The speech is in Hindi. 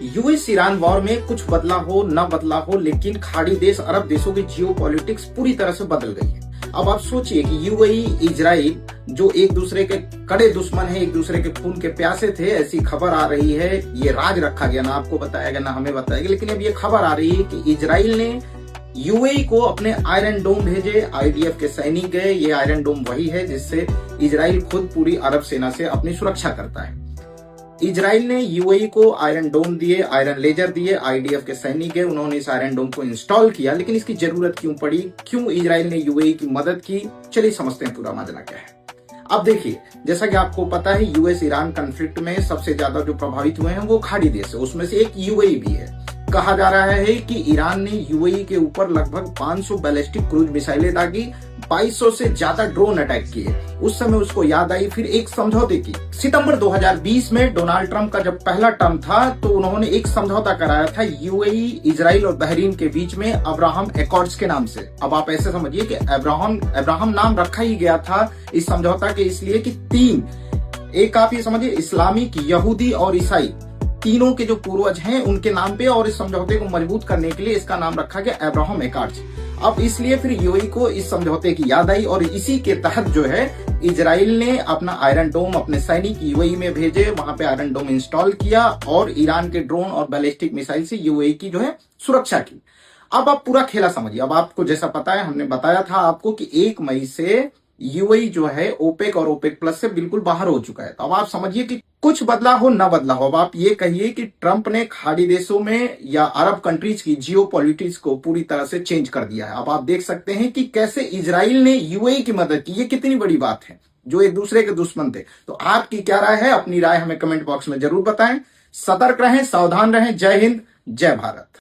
यूएस ईरान वॉर में कुछ बदला हो न बदला हो, लेकिन खाड़ी देश अरब देशों की जियोपॉलिटिक्स पूरी तरह से बदल गई है। अब आप सोचिए कि यूएई, इजराइल जो एक दूसरे के कड़े दुश्मन है, एक दूसरे के खून के प्यासे थे, ऐसी खबर आ रही है। ये राज रखा गया, ना आपको बताया गया ना हमें बताया गया, लेकिन अब ये खबर आ रही है कि इजराइल ने यूएई को अपने आयरन डोम भेजे। आईडीएफ के सैनिक गए। ये आयरन डोम वही है जिससे इजराइल खुद पूरी अरब सेना से अपनी सुरक्षा करता है। इजराइल ने यूएई को आयरन डोम दिए, आयरन लेजर दिए। आईडीएफ के सैनिक है, उन्होंने इस आयरन डोम को इंस्टॉल किया। लेकिन इसकी जरूरत क्यों पड़ी, क्यों इजराइल ने यूएई की मदद की, चलिए समझते हैं पूरा माजरा क्या है। अब देखिए, जैसा कि आपको पता है, यूएस ईरान कॉन्फ्लिक्ट में सबसे ज्यादा जो प्रभावित हुए हैं वो खाड़ी देश है, उसमें से एक यूएई भी है। कहा जा रहा है कि ईरान ने यूएई के ऊपर लगभग 500 बैलिस्टिक क्रूज मिसाइलें दागी, 2200 से ज्यादा ड्रोन अटैक किए। उस समय उसको याद आई फिर एक समझौते की। सितंबर 2020 में डोनाल्ड ट्रंप का जब पहला टर्म था तो उन्होंने एक समझौता कराया था यूएई, इजराइल और बहरीन के बीच में, अब्राहम एकॉर्ड्स के नाम से। अब आप ऐसे समझिए कि अब्राहम नाम रखा ही गया था इस समझौता के इसलिए कि एक आप ये समझिए, इस्लामिक, यहूदी और ईसाई तीनों के जो पूर्वज हैं उनके नाम पे, और इस समझौते को मजबूत करने के लिए इसका नाम रखा गया अब्राहम एकॉर्ड्स। अब इसलिए फिर यूएई को इस समझौते की याद आई और इसी के तहत जो है इजराइल ने अपना आयरन डोम, अपने सैनिक यूएई में भेजे, वहां पे आयरन डोम इंस्टॉल किया और ईरान के ड्रोन और बैलिस्टिक मिसाइल से यूएई की जो है सुरक्षा की। अब आप पूरा खेला समझिए। अब आपको जैसा पता है, हमने बताया था आपको कि 1 मई से यूएई जो है ओपेक और ओपेक प्लस से बिल्कुल बाहर हो चुका है। तो अब आप समझिए कि कुछ बदला हो न बदला हो, अब आप ये कहिए कि ट्रंप ने खाड़ी देशों में या अरब कंट्रीज की जियोपॉलिटिक्स को पूरी तरह से चेंज कर दिया है। अब आप देख सकते हैं कि कैसे इजराइल ने यूएई की मदद की। ये कितनी बड़ी बात है, जो एक दूसरे के दुश्मन थे। तो आपकी क्या राय है, अपनी राय हमें कमेंट बॉक्स में जरूर बताएं। सतर्क रहें, सावधान रहें। जय हिंद, जय भारत।